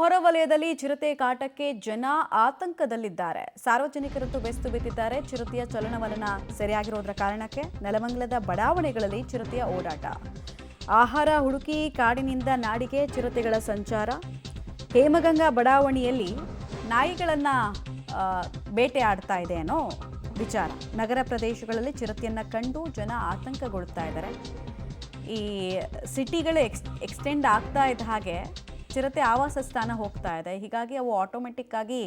ಹೊರವಲಯದಲ್ಲಿ ಚಿರತೆ ಕಾಟಕ್ಕೆ ಜನ ಆತಂಕದಲ್ಲಿದ್ದಾರೆ. ಸಾರ್ವಜನಿಕರಂತೂ ಬೆಸ್ತು ಬಿದ್ದಿದ್ದಾರೆ. ಚಿರತೆಯ ಚಲನವಲನ ಸರಿಯಾಗಿರೋದ್ರ ಕಾರಣಕ್ಕೆ ನೆಲಮಂಗಲದ ಬಡಾವಣೆಗಳಲ್ಲಿ ಚಿರತೆಯ ಓಡಾಟ. ಆಹಾರ ಹುಡುಕಿ ಕಾಡಿನಿಂದ ನಾಡಿಗೆ ಚಿರತೆಗಳ ಸಂಚಾರ. ಹೇಮಗಂಗಾ ಬಡಾವಣೆಯಲ್ಲಿ ನಾಯಿಗಳನ್ನ ಬೇಟೆ ಆಡ್ತಾ ಇದೆ ಅನ್ನೋ ವಿಚಾರ. ನಗರ ಪ್ರದೇಶಗಳಲ್ಲಿ ಚಿರತೆಯನ್ನ ಕಂಡು ಜನ ಆತಂಕಗೊಳ್ತಾ ಇದ್ದಾರೆ. ಈ ಸಿಟಿಗಳು ಎಕ್ಸ್ಟೆಂಡ್ ಆಗ್ತಾ ಇದ್ದ ಹಾಗೆ ಚಿರತೆ ಆವಾಸ ಸ್ಥಾನ ಹೋಗ್ತಾ ಇದೆ. ಹೀಗಾಗಿ ಅವು ಆಟೋಮೆಟಿಕ್ ಆಗಿ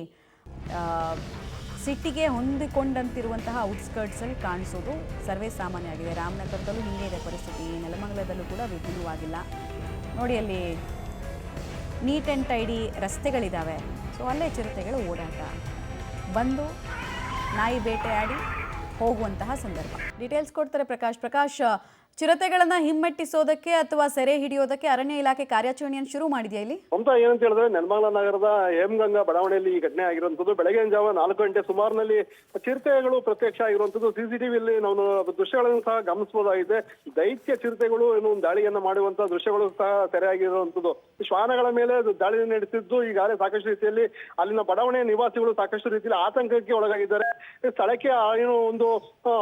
ಸಿಟಿಗೆ ಹೊಂದಿಕೊಂಡಂತಿರುವಂತಹ ಔಟ್ಸ್ಕರ್ಟ್ಸಲ್ಲಿ ಕಾಣಿಸೋದು ಸರ್ವೇ ಸಾಮಾನ್ಯ ಆಗಿದೆ. ರಾಮನಗರದಲ್ಲೂ ಹಿಂಗೆ ಇದೆ ಪರಿಸ್ಥಿತಿ. ನೆಲಮಂಗಲದಲ್ಲೂ ಕೂಡ ವಿಭಿನ್ನವಾಗಿಲ್ಲ. ನೋಡಿ, ಅಲ್ಲಿ ನೀಟ್ ಆ್ಯಂಡ್ ಟೈಡಿ ರಸ್ತೆಗಳಿದ್ದಾವೆ. ಸೊ ಅಲ್ಲೇ ಚಿರತೆಗಳು ಓಡಾಟ ಬಂದು ನಾಯಿ ಬೇಟೆಯಾಡಿ ಹೋಗುವಂತಹ ಸಂದರ್ಭ. ಡೀಟೇಲ್ಸ್ ಕೊಡ್ತಾರೆ ಪ್ರಕಾಶ್. ಚಿರತೆಗಳನ್ನ ಹಿಮ್ಮೆಟ್ಟಿಸೋದಕ್ಕೆ ಅಥವಾ ಸೆರೆ ಹಿಡಿಯೋದಕ್ಕೆ ಅರಣ್ಯ ಇಲಾಖೆ ಕಾರ್ಯಾಚರಣೆಯನ್ನು ಶುರು ಮಾಡಿದೆಯಾ ಇಲ್ಲಿ? ಅಂತ ಏನಂತ ಹೇಳಿದ್ರೆ, ನೆಲಮಂಗಲ ನಗರದ ಹೇಮಗಂಗಾ ಬಡಾವಣೆಯಲ್ಲಿ ಈ ಘಟನೆ ಆಗಿರುವಂತದ್ದು. ಬೆಳಗಿನ ಜಾವ 4 ಗಂಟೆ ಸುಮಾರಿನಲ್ಲಿ ಚಿರತೆಗಳು ಪ್ರತ್ಯಕ್ಷ ಆಗಿರುವಂತದ್ದು. ಸಿಸಿಟಿವಿಯಲ್ಲಿ ನಾವು ದೃಶ್ಯಗಳನ್ನು ಸಹ ಗಮನಿಸಬಹುದಾಗಿದೆ. ದೈತ್ಯ ಚಿರತೆಗಳು ಏನು ದಾಳಿಯನ್ನ ಮಾಡುವಂತಹ ದೃಶ್ಯಗಳು ಸಹ ಸೆರೆಯಾಗಿರುವಂತದ್ದು. ಶ್ವಾನಗಳ ಮೇಲೆ ದಾಳಿ ನಡೆಸಿದ್ದು ಈಗಾಗಲೇ ಸಾಕಷ್ಟು ರೀತಿಯಲ್ಲಿ ಅಲ್ಲಿನ ಬಡಾವಣೆಯ ನಿವಾಸಿಗಳು ಸಾಕಷ್ಟು ರೀತಿಯಲ್ಲಿ ಆತಂಕಕ್ಕೆ ಒಳಗಾಗಿದ್ದಾರೆ. ಸ್ಥಳಕ್ಕೆ ಏನು ಒಂದು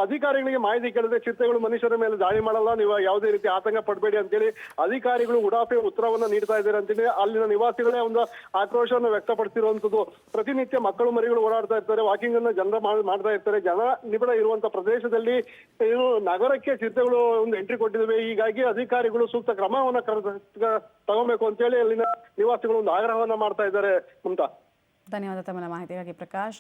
ಅಧಿಕಾರಿಗಳಿಗೆ ಮಾಹಿತಿ ಕೇಳಿದ್ರೆ, ಚಿರತೆಗಳು ಮನುಷ್ಯರ ಮೇಲೆ ದಾಳಿ ಮಾಡಲ್ಲ, ನೀವು ಯಾವುದೇ ರೀತಿ ಆತಂಕ ಪಡಬೇಡಿ ಅಂತೇಳಿ ಅಧಿಕಾರಿಗಳು ಉಡಾಫೆ ಉತ್ತರವನ್ನ ನೀಡ್ತಾ ಇದ್ದಾರೆ ಅಂತೇಳಿ ಅಲ್ಲಿನ ನಿವಾಸಿಗಳೇ ಒಂದು ಆಕ್ರೋಶವನ್ನು ವ್ಯಕ್ತಪಡಿಸಿರುವಂತದ್ದು. ಪ್ರತಿನಿತ್ಯ ಮಕ್ಕಳು ಮರಿಗಳು ಓಡಾಡ್ತಾ ಇರ್ತಾರೆ, ವಾಕಿಂಗ್ ಅನ್ನ ಜನರ ಮಾಡ್ತಾ ಇರ್ತಾರೆ. ಜನ ನಿಬಿಡ ಇರುವಂತ ಪ್ರದೇಶದಲ್ಲಿ ಏನು ನಗರಕ್ಕೆ ಚಿರತೆಗಳು ಒಂದು ಎಂಟ್ರಿ ಕೊಟ್ಟಿದ್ದಾವೆ. ಹೀಗಾಗಿ ಅಧಿಕಾರಿಗಳು ಸೂಕ್ತ ಕ್ರಮವನ್ನ ತಗೋಬೇಕು ಅಂತೇಳಿ ಅಲ್ಲಿನ ನಿವಾಸಿಗಳು ಒಂದು ಆಗ್ರಹವನ್ನ ಮಾಡ್ತಾ ಇದ್ದಾರೆ. ಧನ್ಯವಾದ ತಮ್ಮ ಮಾಹಿತಿಗಾಗಿ ಪ್ರಕಾಶ್.